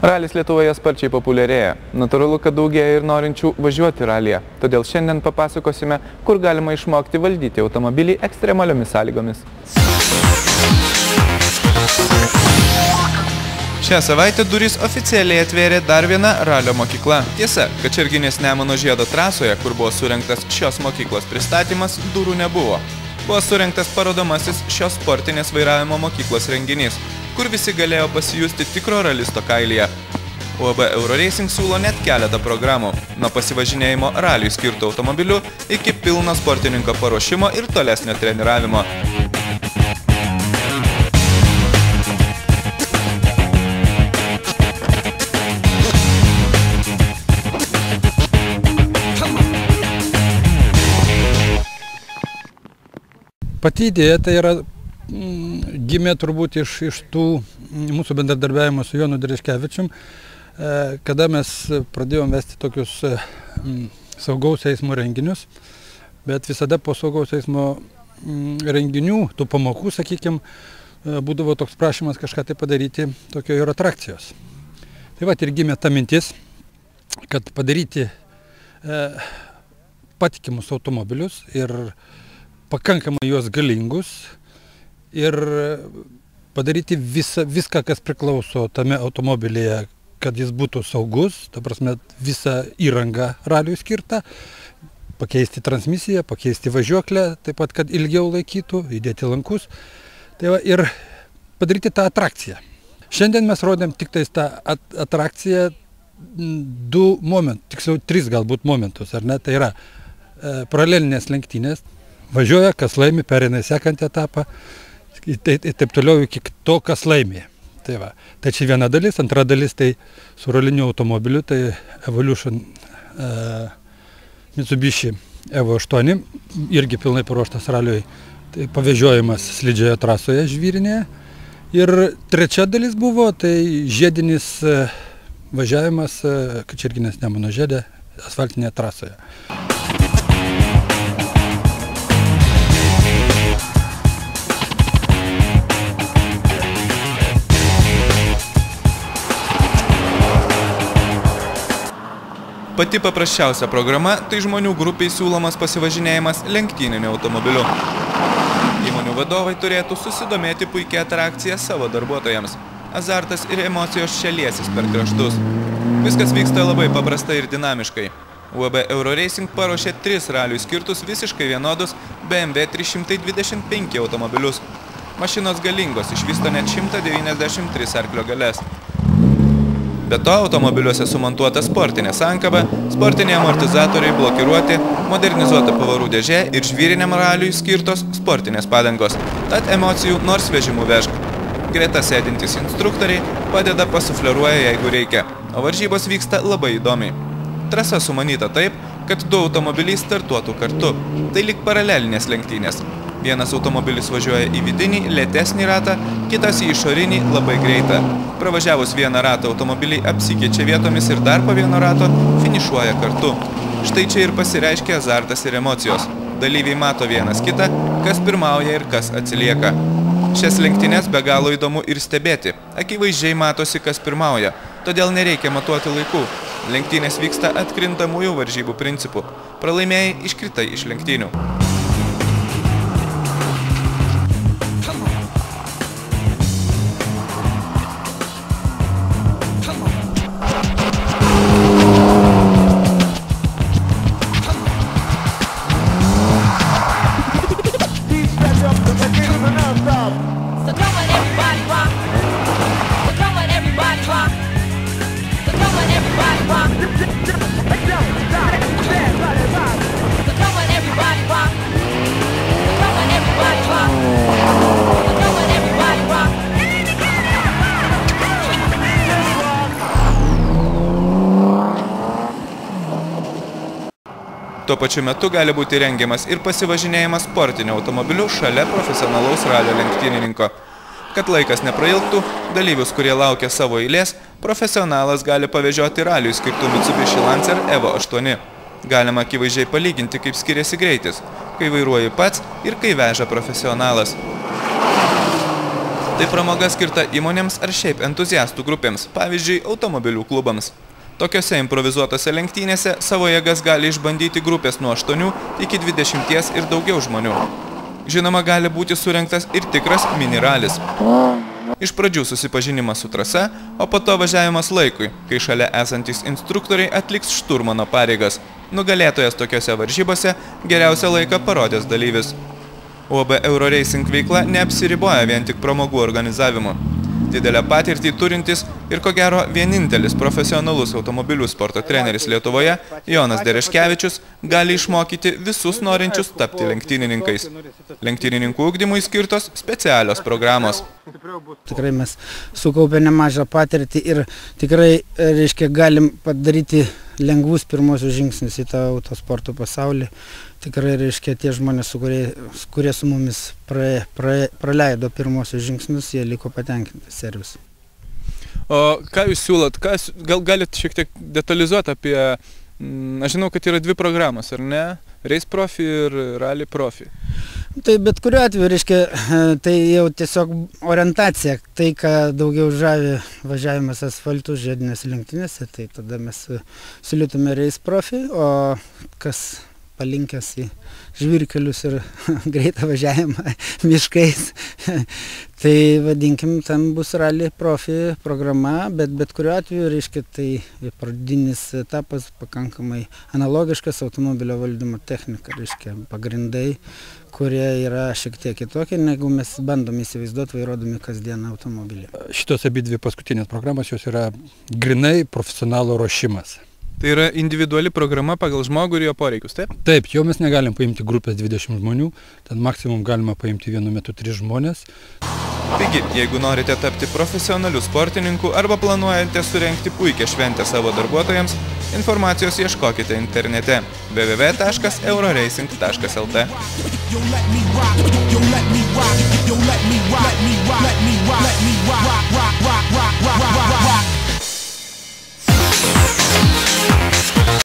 Ralis Lietuvoje sparčiai populiarėja. Natūralu, kad daugėja ir norinčių važiuoti ralyje. Todėl šiandien papasakosime, kur galima išmokti valdyti automobilį ekstremaliomis sąlygomis. Šią savaitę duris oficialiai atvėrė dar viena ralio mokykla. Tiesa, Kačerginės Nemuno žiedo trasoje, kur buvo surengtas šios mokyklos pristatymas, durų nebuvo. Buvo surengtas parodomasis šios sportinės vairavimo mokyklos renginys, kur visi galėjo pasijusti tikro ralisto kailyje. UAB Euroracing siūlo net keletą programų, nuo pasivažinėjimo raliui skirtų automobilių iki pilno sportininko paruošimo ir tolesnio treniravimo. Pati idėja tai yra gimė turbūt iš tų mūsų bendradarbiavimo su Jonu Dereškevičium, kada mes pradėjom vesti tokius saugaus eismo renginius, bet visada po saugaus eismo renginių, tų pamokų, sakykime, būdavo toks prašymas kažką tai padaryti tokio ir atrakcijos. Tai va ir gimė ta mintis, kad padaryti patikimus automobilius ir pakankamai juos galingus ir padaryti viską, kas priklauso tame automobilyje, kad jis būtų saugus, ta prasme visą įrangą raliui skirtą, pakeisti transmisiją, pakeisti važiuoklę, taip pat, kad ilgiau laikytų, įdėti lankus, tai va, ir padaryti tą atrakciją. Šiandien mes rodėm tik tais tą atrakciją du momentus, tiksliau 3 galbūt momentus, ar ne, tai yra paralelinės lenktynės. Važiuoja, kas laimi, pereina į sekantį etapą, taip toliau iki to, kas laimi. Tai va. Tai čia viena dalis, antra dalis tai su roliniu automobiliu, tai Evolution Mitsubishi Evo 8, irgi pilnai paruoštas raliui, tai pavežiojimas slidžioje trasoje žvyrinėje. Ir trečia dalis buvo, tai žiedinis važiavimas Kačerginės Nemuno žiede asfaltinėje trasoje. Pati paprasčiausia programa – tai žmonių grupiai siūlomas pasivažinėjimas lenktyniniu automobiliu. Įmonių vadovai turėtų susidomėti puikia atrakcija savo darbuotojams. Azartas ir emocijos čia liesis per kraštus. Viskas vyksta labai paprastai ir dinamiškai. UAB Euroracing paruošė 3 raliui skirtus visiškai vienodus BMW 325 automobilius. Mašinos galingos, išvysto net 193 arklio galias. Be to, automobiliuose sumontuota sportinė sankaba, sportiniai amortizatoriai blokiruoti, modernizuota pavarų dėžė ir žvyriniam raliui skirtos sportinės padangos. Tad emocijų nors vežimų vežk. Greta sėdintys instruktoriai padeda pasufleruoja, jeigu reikia, o varžybos vyksta labai įdomiai. Trasa sumanyta taip, kad 2 automobiliai startuotų kartu. Tai lyg paralelinės lenktynės. Vienas automobilis važiuoja į vidinį, lėtesnį ratą, kitas į išorinį, labai greitą. Pravažiavus vieną ratą automobiliai apsikeičia vietomis ir dar po vieno rato finišuoja kartu. Štai čia ir pasireiškia azartas ir emocijos. Dalyviai mato vienas kitą, kas pirmauja ir kas atsilieka. Šias lenktynes be galo įdomu ir stebėti. Akivaizdžiai matosi, kas pirmauja, todėl nereikia matuoti laikų. Lenktynės vyksta atkrintamųjų varžybų principų. Pralaimėjai iškritai iš lenktynių. Tuo pačiu metu gali būti rengiamas ir pasivažinėjimas sportiniu automobiliu šalia profesionalaus ralio lenktynininko. Kad laikas neprailgtų, dalyvius, kurie laukia savo eilės, profesionalas gali pavežioti raliui skirtų Mitsubishi Lancer Evo 8. Galima akivaizdžiai palyginti, kaip skiriasi greitis, kai vairuoji pats ir kai veža profesionalas. Tai pramoga skirta įmonėms ar šiaip entuziastų grupėms, pavyzdžiui, automobilių klubams. Tokiose improvizuotose lenktynėse savo jėgas gali išbandyti grupės nuo 8 iki 20 ir daugiau žmonių. Žinoma, gali būti surengtas ir tikras mini ralis. Iš pradžių susipažinimas su trasa, o po to važiavimas laikui, kai šalia esantys instruktoriai atliks šturmano pareigas. Nugalėtojas tokiose varžybose geriausią laiką parodęs dalyvis. UAB Euroracing veikla neapsiriboja vien tik pramogų organizavimu. Didelę patirtį turintis ir ko gero vienintelis profesionalus automobilių sporto treneris Lietuvoje, Jonas Dereškevičius, gali išmokyti visus norinčius tapti lenktynininkais. Lenktynininkų ugdymui skirtos specialios programos. Tikrai mes sukaupę nemažą patirtį ir tikrai, galim padaryti lengvus pirmosius žingsnius į tą autosporto pasaulį. Tikrai, tie žmonės, kurie su mumis praleido pirmosius žingsnius, jie liko patenkinti servisu. O ką jūs siūlot? Gal galite šiek tiek detalizuoti apie, aš žinau, kad yra 2 programos, ar ne? Race Profi ir Rally Profi. Tai bet kuriuo atveju, tai jau tiesiog orientacija, tai ką daugiau žavi važiavimas asfaltų žiedinės lenktynėse, tai tada mes siūlytume Race Profi, o kas palinkęs į žvyrkelius ir greitą važiavimą miškais, tai vadinkim, ten bus Rally Profi programa, bet kuriuo atveju, tai pradinis etapas pakankamai analogiškas automobilio valdymo technika, pagrindai, kurie yra šiek tiek kitokie, negu mes bandom įsivaizduoti vairuodami kasdieną automobilį. Šitos abidvi paskutinės programos jos yra grinai profesionalo ruošimas. Tai yra individuali programa pagal žmogų ir jo poreikius, taip? Taip, jau mes negalim paimti grupės 20 žmonių, ten maksimum galima paimti vienu metu 3 žmonės. Taigi, jeigu norite tapti profesionaliu sportininku arba planuojate surengti puikią šventę savo darbuotojams, informacijos ieškokite internete www.euroracing.lt.